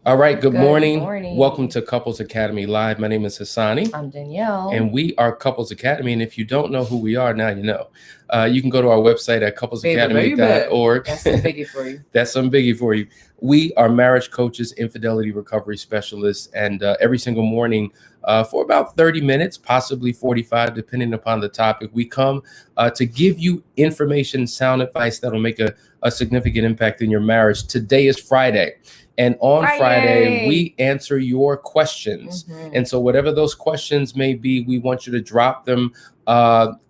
All right, good morning. morning. Welcome to Couples Academy Live. My name is Hasani, I'm Danielle. and we are Couples Academy. And if you don't know who we are, now you know. You can go to our website at couplesacademy.org. That's some biggie for you. That's some biggie for you. We are marriage coaches, infidelity recovery specialists, and every single morning for about 30 minutes, possibly 45, depending upon the topic, we come to give you information, sound advice that'll make a significant impact in your marriage. Today is Friday. And on Friday, we answer your questions. Mhm. And so whatever those questions may be, we want you to drop them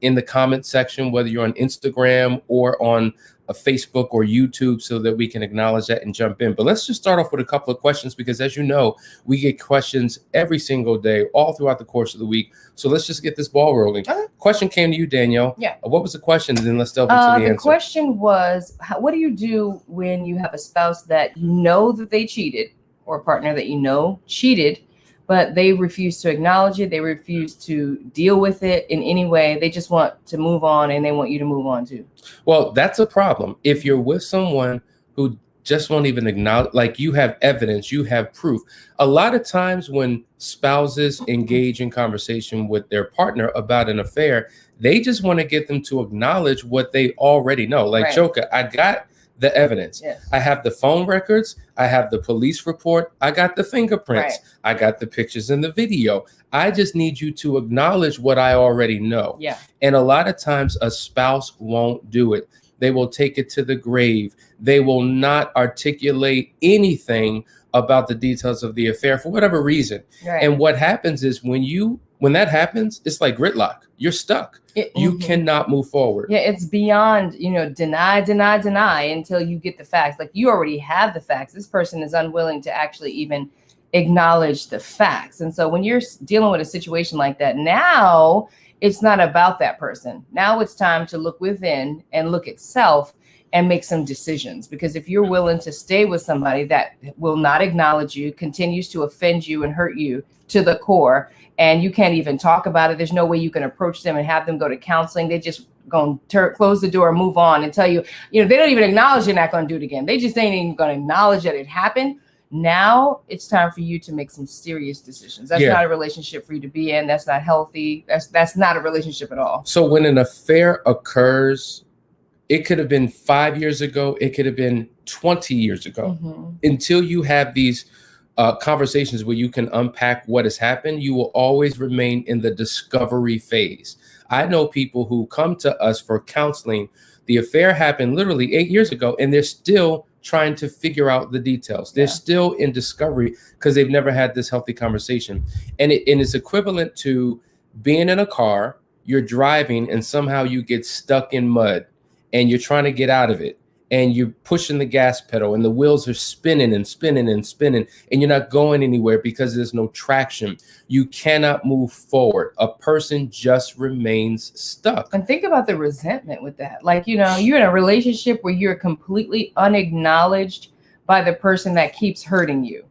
in the comment section, whether you're on Instagram or on Facebook or YouTube, so that we can acknowledge that and jump in. But let's just start off with a couple of questions, because as you know, we get questions every single day, all throughout the course of the week. So let's just get this ball rolling. Okay. Question came to you, Danielle. Yeah. What was the question? And then let's delve into the answer. The question was, what do you do when you have a spouse that you know that they cheated, or a partner that you know cheated, but they refuse to acknowledge it? They refuse to deal with it in any way. They just want to move on, and they want you to move on too. Well, that's a problem. If you're with someone who just won't even acknowledge, like you have evidence, you have proof. A lot of times when spouses engage in conversation with their partner about an affair, they just want to get them to acknowledge what they already know. Like, Right. Joker, I got the evidence. Yes. I have the phone records. I have the police report. I got the fingerprints. Right. I got the pictures and the video. I just need you to acknowledge what I already know. Yeah. And a lot of times a spouse won't do it. They will take it to the grave. They will not articulate anything about the details of the affair for whatever reason. Right. And what happens is when that happens, it's like gridlock. You're stuck. You cannot move forward. Yeah, it's beyond, deny until you get the facts. Like, you already have the facts. This person is unwilling to actually even acknowledge the facts. And so when you're dealing with a situation like that, now it's not about that person. Now it's time to look within and look at self and make some decisions. Because if you're willing to stay with somebody that will not acknowledge you, continues to offend you and hurt you to the core, and you can't even talk about it, there's no way you can approach them and have them go to counseling. They just going to close the door and move on and tell you, they don't even acknowledge you're not going to do it again. They just ain't even going to acknowledge that it happened. Now it's time for you to make some serious decisions. That's not a relationship for you to be in. That's not healthy. That's not a relationship at all. So when an affair occurs, it could have been 5 years ago. It could have been 20 years ago. Mm-hmm. Until you have these conversations where you can unpack what has happened, you will always remain in the discovery phase. I know people who come to us for counseling. The affair happened literally 8 years ago, and they're still trying to figure out the details. They're still in discovery because they've never had this healthy conversation. And it's equivalent to being in a car, you're driving, and somehow you get stuck in mud and you're trying to get out of it. And you're pushing the gas pedal and the wheels are spinning and spinning and spinning, and you're not going anywhere because there's no traction. You cannot move forward. A person just remains stuck. And think about the resentment with that. Like, you're in a relationship where you're completely unacknowledged by the person that keeps hurting you.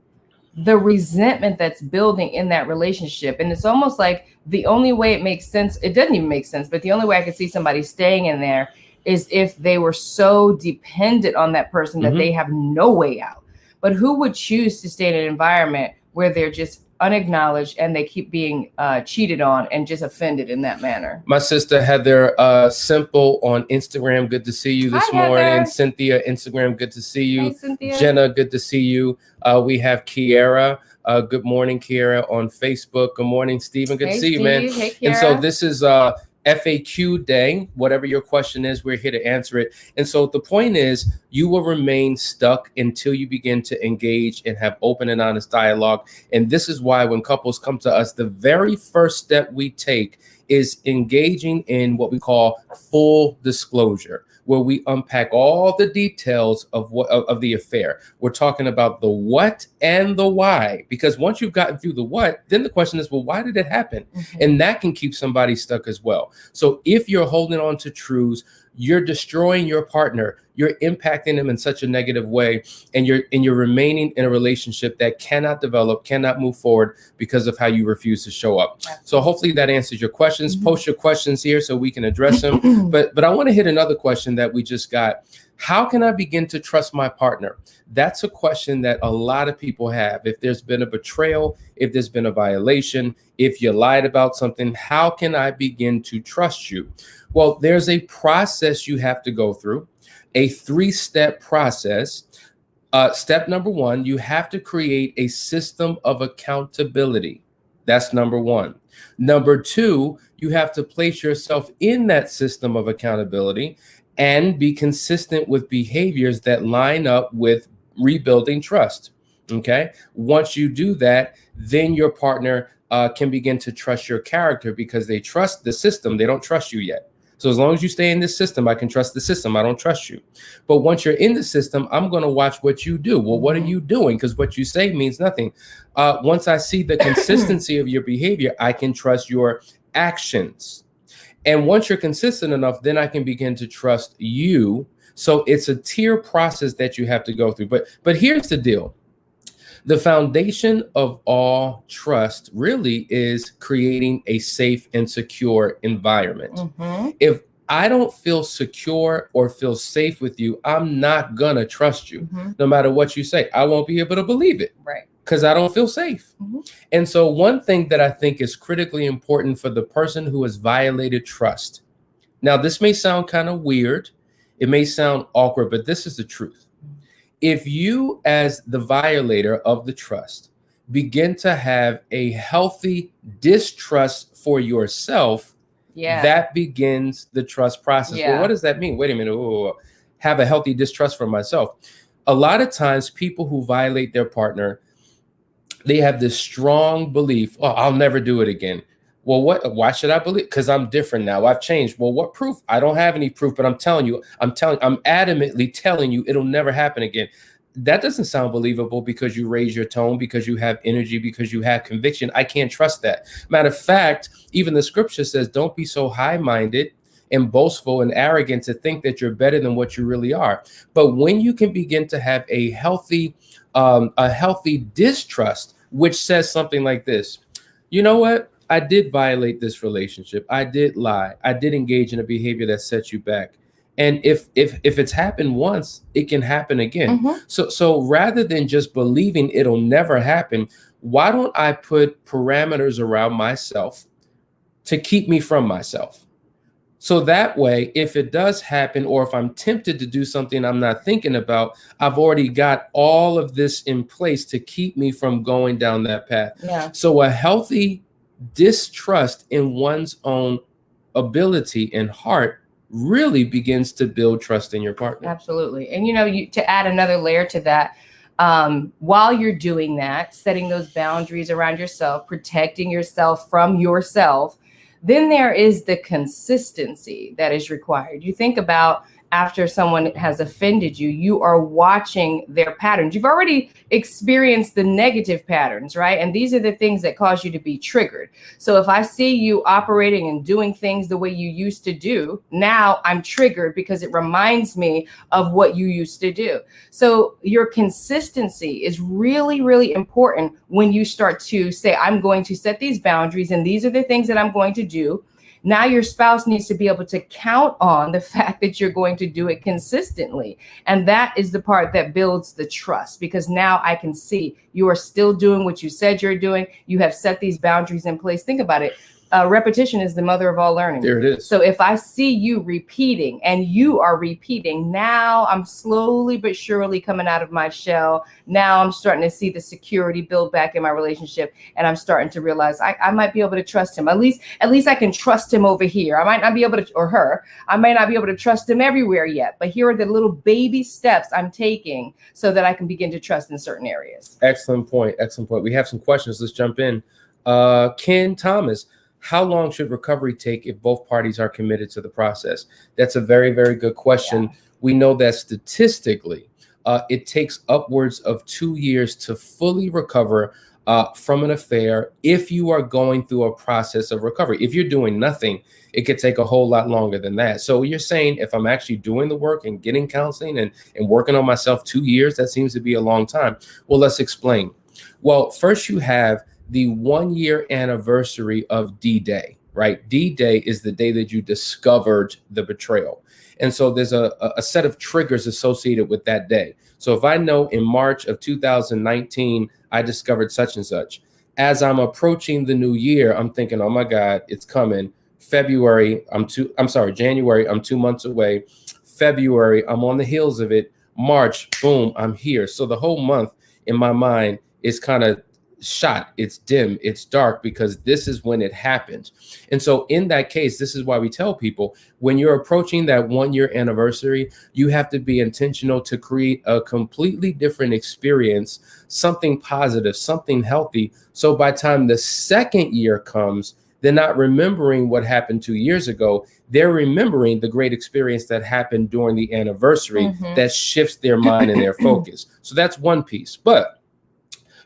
The resentment that's building in that relationship. And it's almost like the only way it makes sense, it doesn't even make sense, but the only way I could see somebody staying in there is if they were so dependent on that person that they have no way out. But who would choose to stay in an environment where they're just unacknowledged and they keep being cheated on and just offended in that manner? My sister Heather Simple on Instagram, good to see you this morning. Heather. Cynthia, Instagram, good to see you. Hey, Cynthia. Jenna, good to see you. We have Kiara. Good morning, Kiara, on Facebook. Good morning, Stephen. Good to see you, man. Hey, Kiara. And so this is FAQ day. Whatever your question is, we're here to answer it. And so the point is, you will remain stuck until you begin to engage and have open and honest dialogue. And this is why when couples come to us, the very first step we take is engaging in what we call full disclosure, where we unpack all the details of the affair. We're talking about the what and the why, because once you've gotten through the what, then the question is, well, why did it happen? And that can keep somebody stuck as well. So if you're holding on to truths, you're destroying your partner. You're impacting them in such a negative way, and you're remaining in a relationship that cannot develop, cannot move forward because of how you refuse to show up. So hopefully that answers your questions. Post your questions here so we can address them. But I want to hit another question that we just got. How can I begin to trust my partner? That's a question that a lot of people have. If there's been a betrayal, if there's been a violation, if you lied about something, how can I begin to trust you? Well, there's a process you have to go through, a 3-step process. Step number 1, you have to create a system of accountability. That's number 1. Number 2, you have to place yourself in that system of accountability and be consistent with behaviors that line up with rebuilding trust. Okay. Once you do that, then your partner can begin to trust your character because they trust the system. They don't trust you yet. So as long as you stay in this system, I can trust the system. I don't trust you. But once you're in the system, I'm going to watch what you do. Well, what are you doing? Because what you say means nothing. Once I see the consistency of your behavior, I can trust your actions. And once you're consistent enough, then I can begin to trust you. So it's a tier process that you have to go through. But here's the deal. The foundation of all trust really is creating a safe and secure environment. If I don't feel secure or feel safe with you, I'm not going to trust you. No matter what you say, I won't be able to believe it. Right. Because I don't feel safe. And so one thing that I think is critically important for the person who has violated trust. Now, this may sound kind of weird. It may sound awkward, but this is the truth. If you, as the violator of the trust, begin to have a healthy distrust for yourself, that begins the trust process. Well, what does that mean? Wait a minute. Ooh, have a healthy distrust for myself. A lot of times people who violate their partner, they have this strong belief, oh, I'll never do it again. Well, why should I believe? Because I'm different now. I've changed. Well, what proof? I don't have any proof, but I'm adamantly telling you it'll never happen again. That doesn't sound believable because you raise your tone, because you have energy, because you have conviction. I can't trust that. Matter of fact, even the scripture says, don't be so high-minded and boastful and arrogant to think that you're better than what you really are. But when you can begin to have a healthy distrust, which says something like this, you know what? I did violate this relationship. I did lie. I did engage in a behavior that sets you back. And if it's happened once, it can happen again. So rather than just believing it'll never happen, why don't I put parameters around myself to keep me from myself? So that way, if it does happen, or if I'm tempted to do something I'm not thinking about, I've already got all of this in place to keep me from going down that path. So a healthy distrust in one's own ability and heart really begins to build trust in your partner. Absolutely. And, to add another layer to that, while you're doing that, setting those boundaries around yourself, protecting yourself from yourself, then there is the consistency that is required. You think about after someone has offended you, you are watching their patterns. You've already experienced the negative patterns, right? And these are the things that cause you to be triggered. So if I see you operating and doing things the way you used to do, now I'm triggered because it reminds me of what you used to do. So your consistency is really, really important when you start to say, I'm going to set these boundaries and these are the things that I'm going to do. Now your spouse needs to be able to count on the fact that you're going to do it consistently. And that is the part that builds the trust, because now I can see you are still doing what you said you're doing. You have set these boundaries in place. Think about it. Repetition is the mother of all learning. There it is. So if I see you repeating and you are repeating, now I'm slowly but surely coming out of my shell. Now I'm starting to see the security build back in my relationship. And I'm starting to realize I might be able to trust him. At least I can trust him over here. I might not be able to, or her, I may not be able to trust him everywhere yet. But here are the little baby steps I'm taking so that I can begin to trust in certain areas. Excellent point. Excellent point. We have some questions. Let's jump in. Ken Thomas. How long should recovery take if both parties are committed to the process? That's a very, very good question. We know that statistically, it takes upwards of 2 years to fully recover from an affair if you are going through a process of recovery. If you're doing nothing, it could take a whole lot longer than that. So you're saying if I'm actually doing the work and getting counseling and working on myself, 2 years, that seems to be a long time. Well, let's explain. Well, first you have the 1 year anniversary of D-Day. right? D-Day is the day that you discovered the betrayal. And so there's a set of triggers associated with that day. So if I know in March of 2019, I discovered such and such, as I'm approaching the new year, I'm thinking, oh my God, it's coming. January, I'm 2 months away. February, I'm on the heels of it. March, boom, I'm here. So the whole month in my mind is kind of shot. It's dim, it's dark, because this is when it happened. And so in that case, this is why we tell people, when you're approaching that 1-year anniversary, you have to be intentional to create a completely different experience, something positive, something healthy. So by the time the second year comes, they're not remembering what happened 2 years ago. They're remembering the great experience that happened during the anniversary that shifts their mind and their focus. So that's one piece. But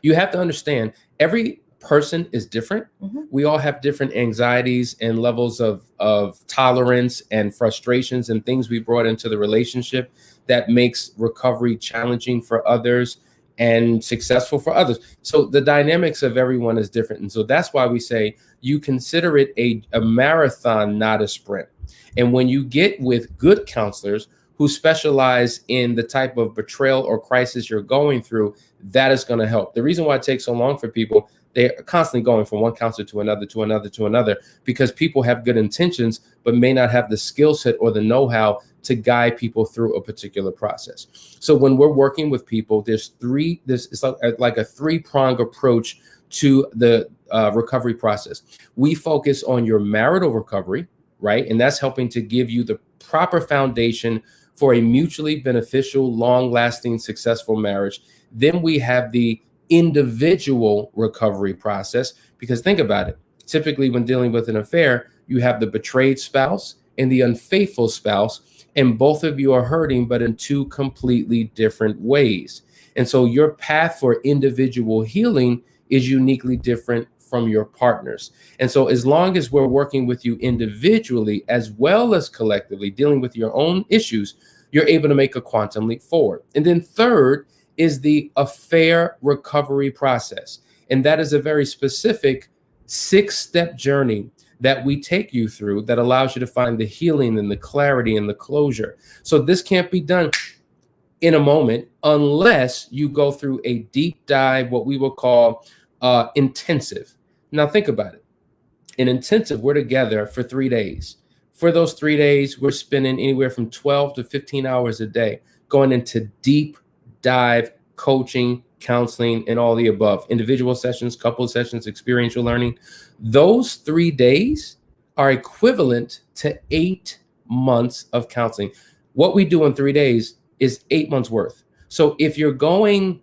you have to understand, every person is different. We all have different anxieties and levels of tolerance and frustrations and things we brought into the relationship that makes recovery challenging for others and successful for others. So the dynamics of everyone is different. And so that's why we say you consider it a marathon, not a sprint. And when you get with good counselors who specialize in the type of betrayal or crisis you're going through, that is going to help. The reason why it takes so long for people, they're constantly going from one counselor to another, to another, to another, because people have good intentions, but may not have the skill set or the know-how to guide people through a particular process. So when we're working with people, it's like a three-pronged approach to the recovery process. We focus on your marital recovery, right? And that's helping to give you the proper foundation for a mutually beneficial, long-lasting, successful marriage. Then we have the individual recovery process, because think about it. Typically, when dealing with an affair, you have the betrayed spouse and the unfaithful spouse, and both of you are hurting, but in two completely different ways. And so your path for individual healing is uniquely different from your partners. And so as long as we're working with you individually as well as collectively, dealing with your own issues, you're able to make a quantum leap forward. And then third is the affair recovery process. And that is a very specific 6-step journey that we take you through that allows you to find the healing and the clarity and the closure. So this can't be done in a moment unless you go through a deep dive, what we will call intensive. Now think about it. In intensive, we're together for 3 days. For those 3 days, we're spending anywhere from 12 to 15 hours a day going into deep dive coaching, counseling, and all the above. Individual sessions, couple sessions, experiential learning. Those 3 days are equivalent to 8 months of counseling. What we do in 3 days is 8 months worth. So if you're going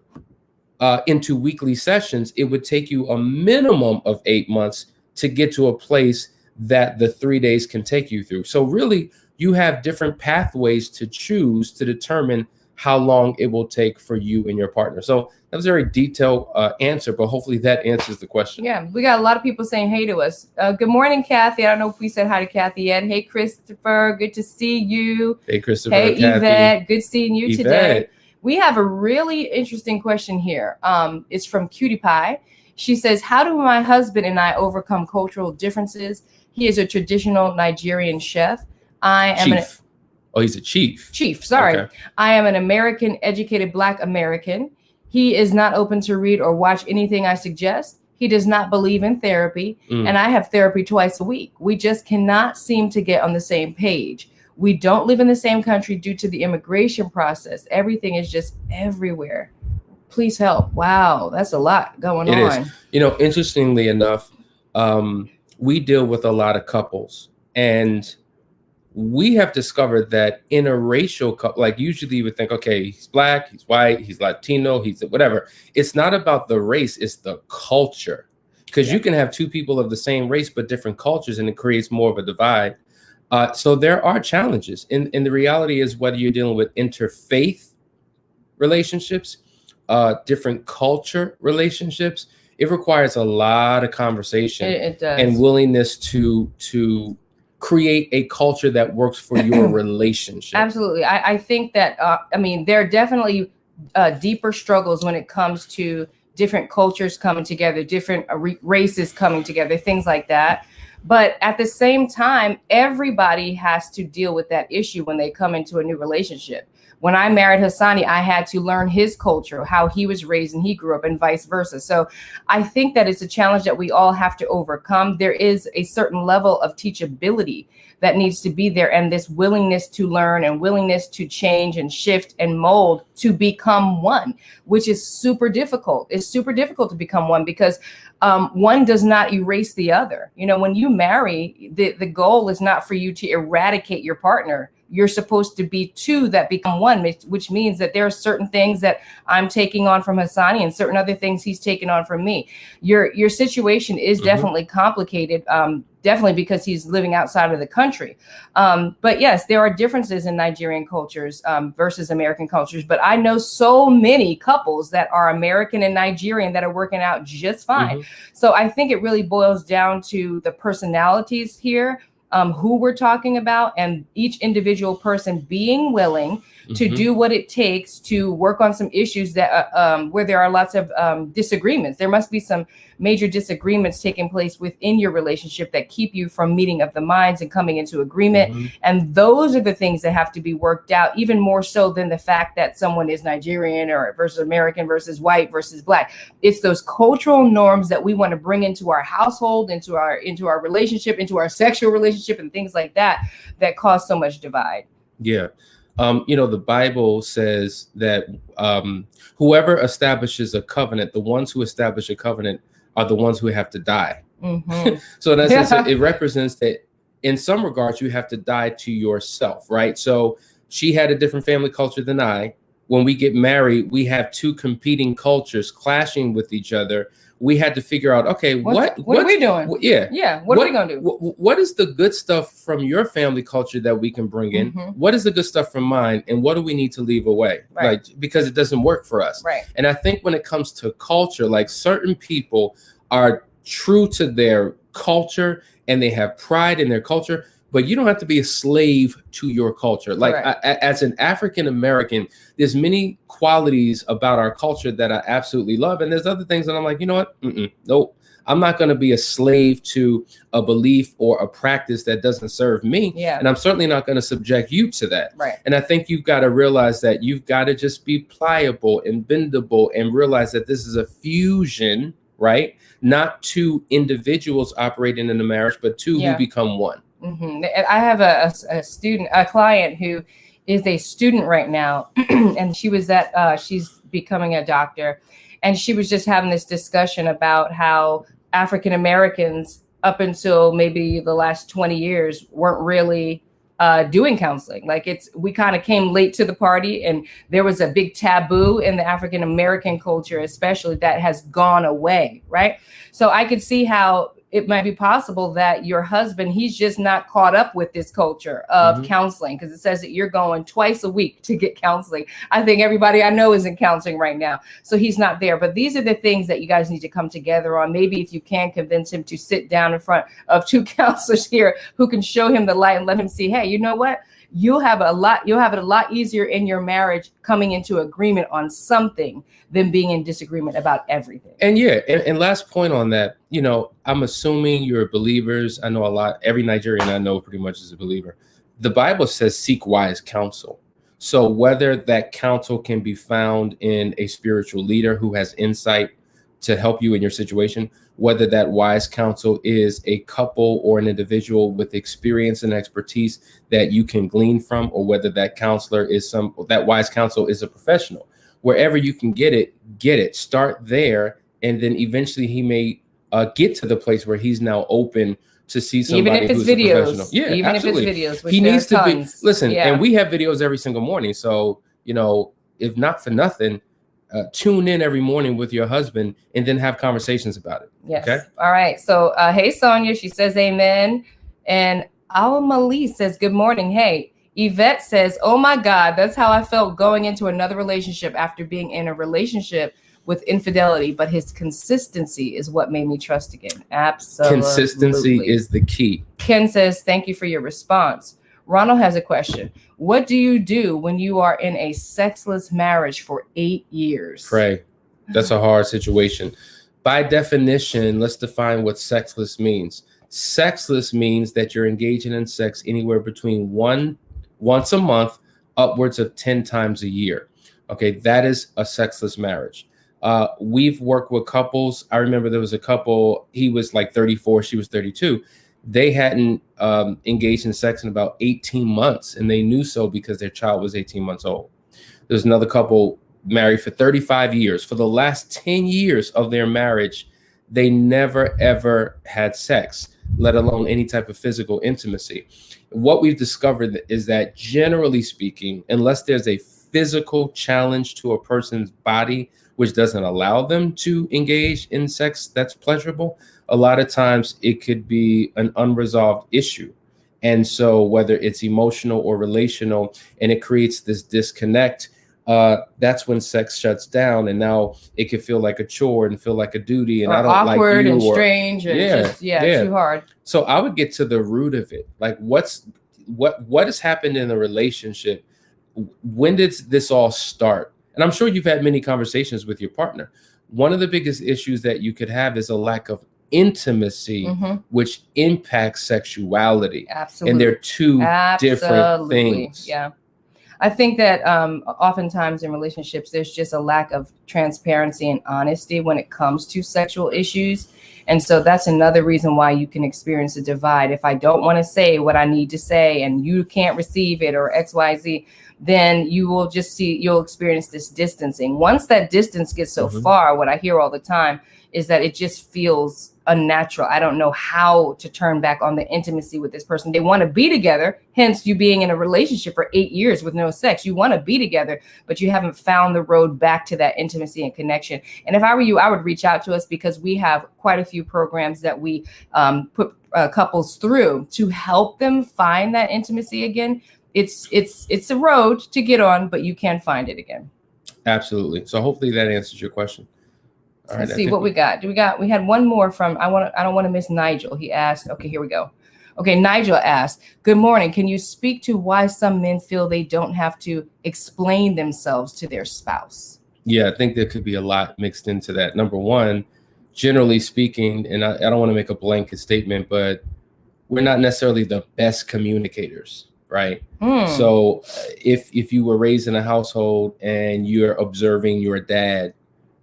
into weekly sessions, it would take you a minimum of 8 months to get to a place that the 3 days can take you through. So really, you have different pathways to choose to determine how long it will take for you and your partner. So that was a very detailed answer, but hopefully that answers the question. Yeah, we got a lot of people saying hey to us. Good morning, Kathy. I don't know if we said hi to Kathy yet. Hey, Christopher, good to see you. Hey, Christopher. Hey, Kathy. Yvette, good seeing you Yvette. today. We have a really interesting question here. It's from Cutie Pie. She says, how do my husband and I overcome cultural differences? He is a traditional Nigerian chef. He's a chief. Chief, sorry. Okay. I am an American educated Black American. He is not open to read or watch anything I suggest. He does not believe in therapy. And I have therapy twice a week. We just cannot seem to get on the same page. We don't live in the same country due to the immigration process. Everything is just everywhere. Please help. Wow, that's a lot going on. It is. You know, interestingly enough, we deal with a lot of couples, and we have discovered that in a racial couple, like usually you would think, okay, he's Black, he's white, he's Latino, he's whatever. It's not about the race, it's the culture. Because you can have two people of the same race, but different cultures, and it creates more of a divide. So there are challenges. And the reality is, whether you're dealing with interfaith relationships, different culture relationships, it requires a lot of conversation it does. And willingness to create a culture that works for your relationship. Absolutely. I think that, there are definitely deeper struggles when it comes to different cultures coming together, different races coming together, things like that. But at the same time, everybody has to deal with that issue when they come into a new relationship. When I married Hasani, I had to learn his culture, how he was raised and he grew up, and vice versa. So I think that it's a challenge that we all have to overcome. There is a certain level of teachability that needs to be there, and this willingness to learn and willingness to change and shift and mold to become one, which is super difficult. It's super difficult to become one because one does not erase the other. You know, when you marry, the goal is not for you to eradicate your partner. You're supposed to be two that become one, which means that there are certain things that I'm taking on from Hasani and certain other things he's taking on from me. Your situation is definitely complicated, definitely because he's living outside of the country. But yes, there are differences in Nigerian cultures versus American cultures. But I know so many couples that are American and Nigerian that are working out just fine. So I think it really boils down to the personalities here, who we're talking about, and each individual person being willing to do what it takes to work on some issues that where there are lots of disagreements. There must be some major disagreements taking place within your relationship that keep you from meeting of the minds and coming into agreement. And those are the things that have to be worked out, even more so than the fact that someone is Nigerian or versus American versus white versus black. It's those cultural norms that we want to bring into our household, into our relationship, into our sexual relationship, and things like that cause so much divide. Yeah. You know, the Bible says that whoever establishes a covenant, the ones who establish a covenant are the ones who have to die. So in that sense, it represents that in some regards, you have to die to yourself, right? So she had a different family culture than I. When we get married, we have two competing cultures clashing with each other. We had to figure out, okay, what are we doing? What are we going to do? What is the good stuff from your family culture that we can bring in? What is the good stuff from mine? And what do we need to leave away? Right. Like, because it doesn't work for us. Right. And I think when it comes to culture, like certain people are true to their culture and they have pride in their culture, but you don't have to be a slave to your culture. Like as an African American, there's many qualities about our culture that I absolutely love. And there's other things that I'm like, you know what? Nope. I'm not going to be a slave to a belief or a practice that doesn't serve me. And I'm certainly not going to subject you to that. And I think you've got to realize that you've got to just be pliable and bendable and realize that this is a fusion, right? Not two individuals operating in a marriage, but two who become one. And I have a client who is a student right now, and she's becoming a doctor, and she was just having this discussion about how African Americans up until maybe the last 20 years weren't really doing counseling. Like we kind of came late to the party, and there was a big taboo in the African American culture, especially, that has gone away. Right. So I could see how it might be possible that your husband, he's just not caught up with this culture of counseling, because it says that you're going twice a week to get counseling. I think everybody I know is in counseling right now. So he's not there. But these are the things that you guys need to come together on. Maybe if you can convince him to sit down in front of two counselors here who can show him the light and let him see, hey, you know what? You'll have it a lot easier in your marriage coming into agreement on something than being in disagreement about everything. And and last point on that, you know, I'm assuming you're believers. I know every Nigerian I know pretty much is a believer. The Bible says seek wise counsel. So whether that counsel can be found in a spiritual leader who has insight to help you in your situation, whether that wise counsel is a couple or an individual with experience and expertise that you can glean from, or whether that wise counsel is a professional. Wherever you can get it, start there. And then eventually he may get to the place where he's now open to see somebody who's a professional. Yeah, even absolutely. If it's videos, he needs to be, listen, and we have videos every single morning. So, you know, if not for nothing, tune in every morning with your husband and then have conversations about it. Yes. Okay. All right. So, hey, Sonia, she says amen. And Al-Mali says, good morning. Hey, Yvette says, oh my God, that's how I felt going into another relationship after being in a relationship with infidelity, but his consistency is what made me trust again. Absolutely. Consistency is the key. Ken says, thank you for your response. Ronald has a question. What do you do when you are in a sexless marriage for 8 years? Pray. That's a hard situation. By definition, let's define what sexless means. Sexless means that you're engaging in sex anywhere between once a month upwards of 10 times a year. Okay, that is a sexless marriage. We've worked with couples. I remember there was a couple, he was like 34, she was 32. They hadn't engaged in sex in about 18 months, and they knew so because their child was 18 months old. There's another couple married for 35 years. For the last 10 years of their marriage, they never, ever had sex, let alone any type of physical intimacy. What we've discovered is that, generally speaking, unless there's a physical challenge to a person's body which doesn't allow them to engage in sex that's pleasurable, a lot of times it could be an unresolved issue. And so whether it's emotional or relational, and it creates this disconnect, that's when sex shuts down, and now it can feel like a chore and feel like a duty, and or I don't awkward like you, and or strange and just too hard. So I would get to the root of it. Like, what has happened in the relationship? When did this all start? And I'm sure you've had many conversations with your partner. One of the biggest issues that you could have is a lack of intimacy, which impacts sexuality. Absolutely. And they're two different things. Yeah. I think that oftentimes in relationships, there's just a lack of transparency and honesty when it comes to sexual issues. And so that's another reason why you can experience a divide. If I don't want to say what I need to say and you can't receive it, or XYZ, then you'll experience this distancing. Once that distance gets so far, what I hear all the time is that it just feels unnatural. I don't know how to turn back on the intimacy with this person. They want to be together, hence you being in a relationship for 8 years with no sex. You want to be together, but you haven't found the road back to that intimacy and connection. And if I were you, I would reach out to us, because we have quite a few programs that we put couples through to help them find that intimacy again. It's a road to get on, but you can find it again. Absolutely. So hopefully that answers your question. All right, let's see what we got. We had one more from, I don't want to miss Nigel. He asked, okay, here we go. Okay, Nigel asked, good morning. Can you speak to why some men feel they don't have to explain themselves to their spouse? Yeah, I think there could be a lot mixed into that. Number one, generally speaking, and I don't want to make a blanket statement, but we're not necessarily the best communicators, right? So if you were raised in a household and you're observing your dad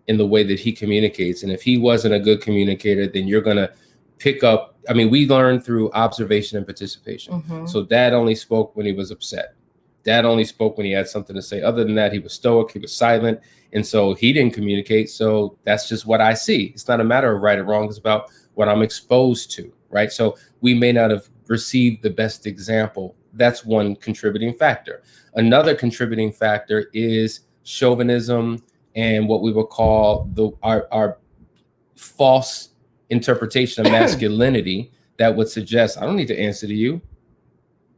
in the way that he communicates, and if he wasn't a good communicator, then you're going to pick up. I mean, we learn through observation and participation. So dad only spoke when he was upset. Dad only spoke when he had something to say. Other than that, he was stoic, he was silent. And so he didn't communicate. So that's just what I see. It's not a matter of right or wrong. It's about what I'm exposed to, right? So we may not have received the best example. That's one contributing factor. Another contributing factor is chauvinism and what we would call our false interpretation of masculinity that would suggest, I don't need to answer to you.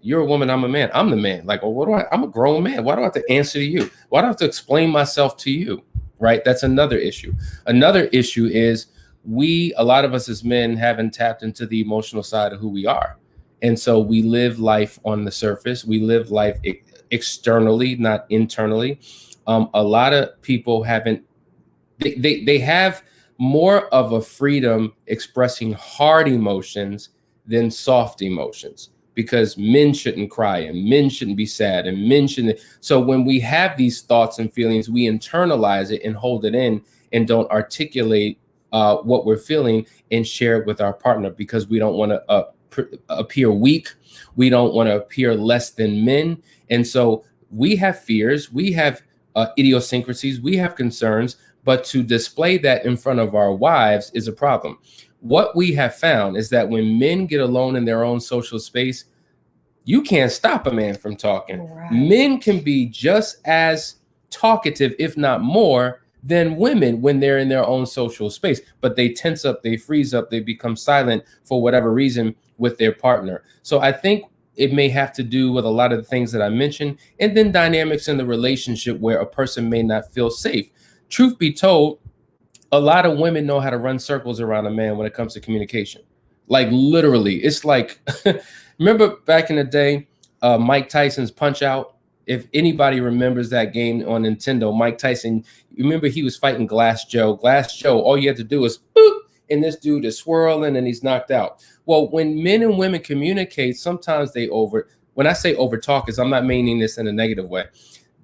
You're a woman, I'm a man. I'm the man. Like, well, I'm a grown man. Why do I have to answer to you? Why do I have to explain myself to you? Right? That's another issue. Another issue is a lot of us as men haven't tapped into the emotional side of who we are. And so we live life on the surface. We live life externally, not internally. A lot of people they have more of a freedom expressing hard emotions than soft emotions, because men shouldn't cry and men shouldn't be sad and men shouldn't. So when we have these thoughts and feelings, we internalize it and hold it in and don't articulate what we're feeling and share it with our partner, because we don't want to appear weak. We don't want to appear less than men. And so we have fears, we have idiosyncrasies, we have concerns, but to display that in front of our wives is a problem. What we have found is that when men get alone in their own social space, you can't stop a man from talking. Right. Men can be just as talkative, if not more, than women when they're in their own social space, but they tense up, they freeze up, they become silent for whatever reason with their partner. So I think it may have to do with a lot of the things that I mentioned, and then dynamics in the relationship where a person may not feel safe. Truth be told, a lot of women know how to run circles around a man when it comes to communication. Like literally, it's like, remember back in the day, Mike Tyson's Punch Out? If anybody remembers that game on Nintendo, Mike Tyson, remember he was fighting Glass Joe. Glass Joe, all you had to do was boop, and this dude is swirling and he's knocked out. Well, when men and women communicate, sometimes when I say over talk, is I'm not meaning this in a negative way.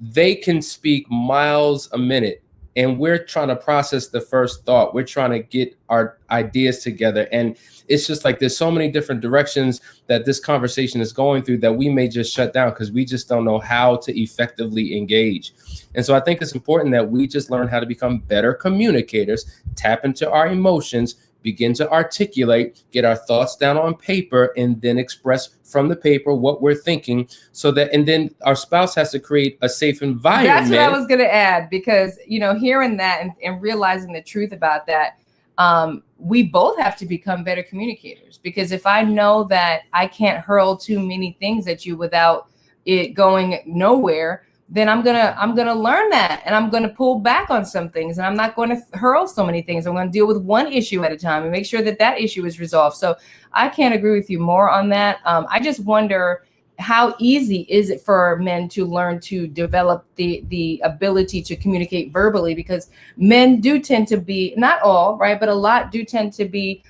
They can speak miles a minute, and we're trying to process the first thought. We're trying to get our ideas together. And it's just like there's so many different directions that this conversation is going through that we may just shut down because we just don't know how to effectively engage. And so I think it's important that we just learn how to become better communicators, tap into our emotions, begin to articulate, get our thoughts down on paper, and then express from the paper what we're thinking, so that, and then our spouse has to create a safe environment. That's what I was going to add, because, hearing that and realizing the truth about that, we both have to become better communicators, because if I know that I can't hurl too many things at you without it going nowhere, then I'm gonna learn that, and I'm gonna pull back on some things, and I'm not going to hurl so many things. I'm going to deal with one issue at a time and make sure that issue is resolved. So I can't agree with you more on that. I just wonder, how easy is it for men to learn to develop the ability to communicate verbally? Because men do tend to be, not all, right, but a lot do tend to be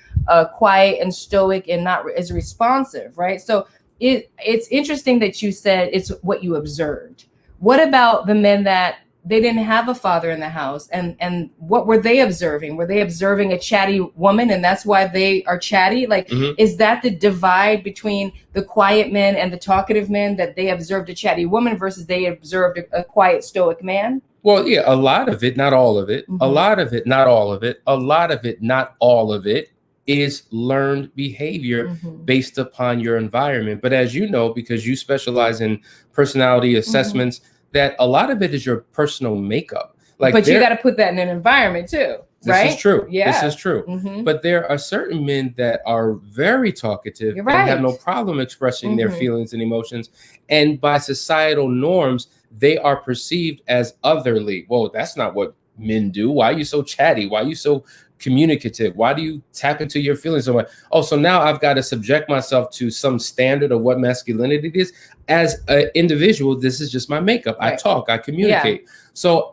quiet and stoic and not as responsive, right? So it's interesting that you said it's what you observed. What about the men that they didn't have a father in the house, and what were they observing? Were they observing a chatty woman, and that's why they are chatty? Like, is that the divide between the quiet men and the talkative men, that they observed a chatty woman versus they observed a quiet stoic man? Well, yeah, a lot of it, not all of it. A lot of it, not all of it. A lot of it, not all of it, is learned behavior based upon your environment. But as you know, because you specialize in personality assessments, that a lot of it is your personal makeup. But you got to put that in an environment too, right? This is true. Yeah. This is true. But there are certain men that are very talkative and have no problem expressing their feelings and emotions. And by societal norms, they are perceived as otherly. Well, that's not what men do. Why are you so chatty? Why are you so communicative? Why do you tap into your feelings so much? Oh, so now I've got to subject myself to some standard of what masculinity is. As an individual, this is just my makeup. Right. I talk, I communicate. Yeah. So,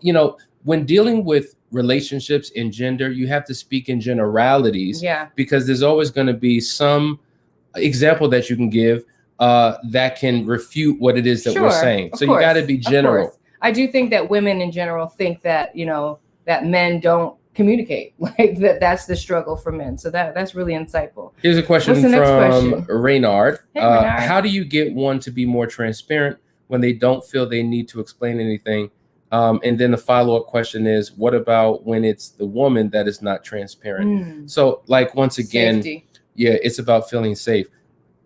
when dealing with relationships in gender, you have to speak in generalities, because there's always going to be some example that you can give that can refute what it is that we're saying. So you got to be general. I do think that women in general think that, that men don't communicate, like that's the struggle for men. So that's really insightful. Here's a question from Reynard. Hey, Reynard. How do you get one to be more transparent when they don't feel they need to explain anything? And then the follow-up question is, what about when it's the woman that is not transparent? So, like, once again, safety. It's about feeling safe.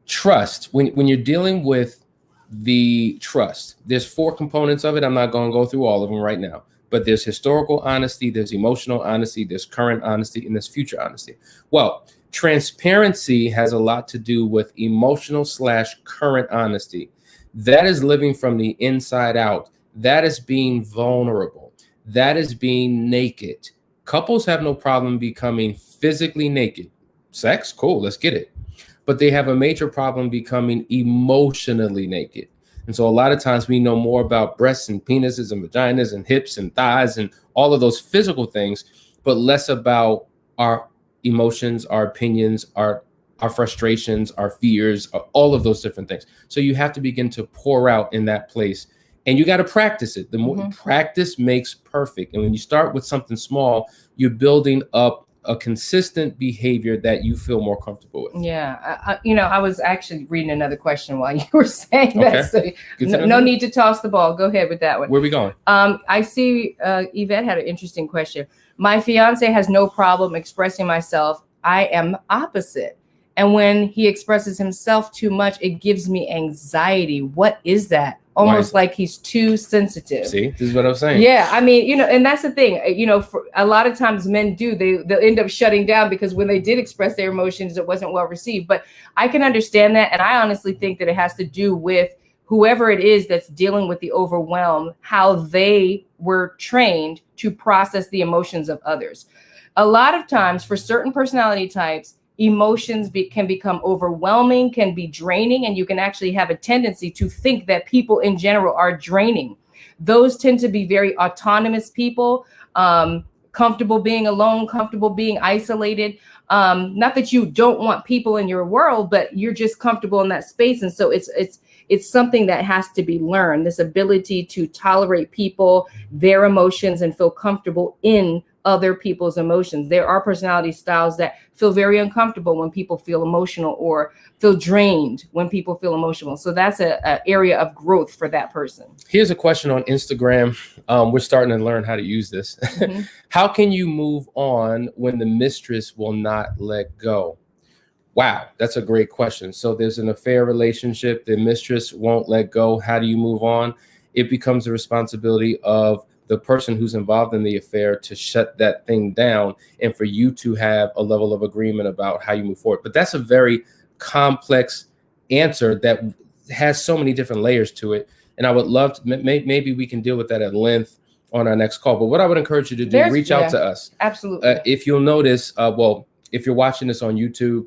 Trust. When you're dealing with the trust, there's 4 components of it. I'm not going to go through all of them right now. But there's historical honesty, there's emotional honesty, there's current honesty, and there's future honesty. Well, transparency has a lot to do with emotional/current honesty. That is living from the inside out. That is being vulnerable. That is being naked. Couples have no problem becoming physically naked. Sex, cool, let's get it. But they have a major problem becoming emotionally naked. And so a lot of times we know more about breasts and penises and vaginas and hips and thighs and all of those physical things, but less about our emotions, our opinions, our frustrations, our fears, all of those different things. So you have to begin to pour out in that place, and you got to practice it. The more practice makes perfect. And when you start with something small, you're building up a consistent behavior that you feel more comfortable with. Yeah. I was actually reading another question while you were saying that. So no need to toss the ball. Go ahead with that one. Where are we going? I see Yvette had an interesting question. My fiance has no problem expressing myself. I am opposite. And when he expresses himself too much, it gives me anxiety. What is that? Almost like he's too sensitive. See, this is what I'm saying. Yeah, I mean, and that's the thing. For a lot of times men they'll end up shutting down because when they did express their emotions, it wasn't well received. But I can understand that, and I honestly think that it has to do with whoever it is that's dealing with the overwhelm, how they were trained to process the emotions of others. A lot of times, for certain personality types, emotions can become overwhelming, can be draining, and you can actually have a tendency to think that people in general are draining. Those tend to be very autonomous people, comfortable being alone, comfortable being isolated. Not that you don't want people in your world, but you're just comfortable in that space. And so it's something that has to be learned, this ability to tolerate people, their emotions, and feel comfortable in other people's emotions. There are personality styles that feel very uncomfortable when people feel emotional, or feel drained when people feel emotional. So that's an area of growth for that person. Here's a question on Instagram. We're starting to learn how to use this. Mm-hmm. How can you move on when the mistress will not let go? Wow, that's a great question. So there's an affair relationship, the mistress won't let go. How do you move on? It becomes the responsibility of the person who's involved in the affair to shut that thing down, and for you to have a level of agreement about how you move forward. But that's a very complex answer that has so many different layers to it. And I would love to, maybe we can deal with that at length on our next call. But what I would encourage you to do, reach out to us. Absolutely. If you'll notice, if you're watching this on YouTube,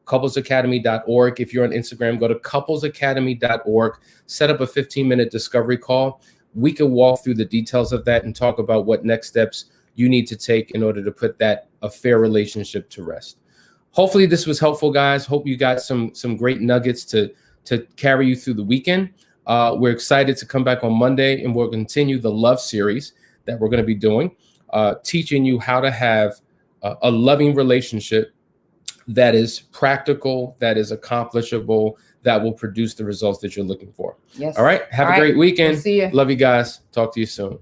couplesacademy.org. If you're on Instagram, go to couplesacademy.org, set up a 15-minute discovery call. We can walk through the details of that and talk about what next steps you need to take in order to put that affair relationship to rest. Hopefully this was helpful, guys. Hope you got some great nuggets to carry you through the weekend. We're excited to come back on Monday, and we'll continue the love series that we're going to be doing, teaching you how to have a loving relationship that is practical, that is accomplishable, that will produce the results that you're looking for. Yes. All right. Have a great weekend. We'll see you. Love you guys. Talk to you soon.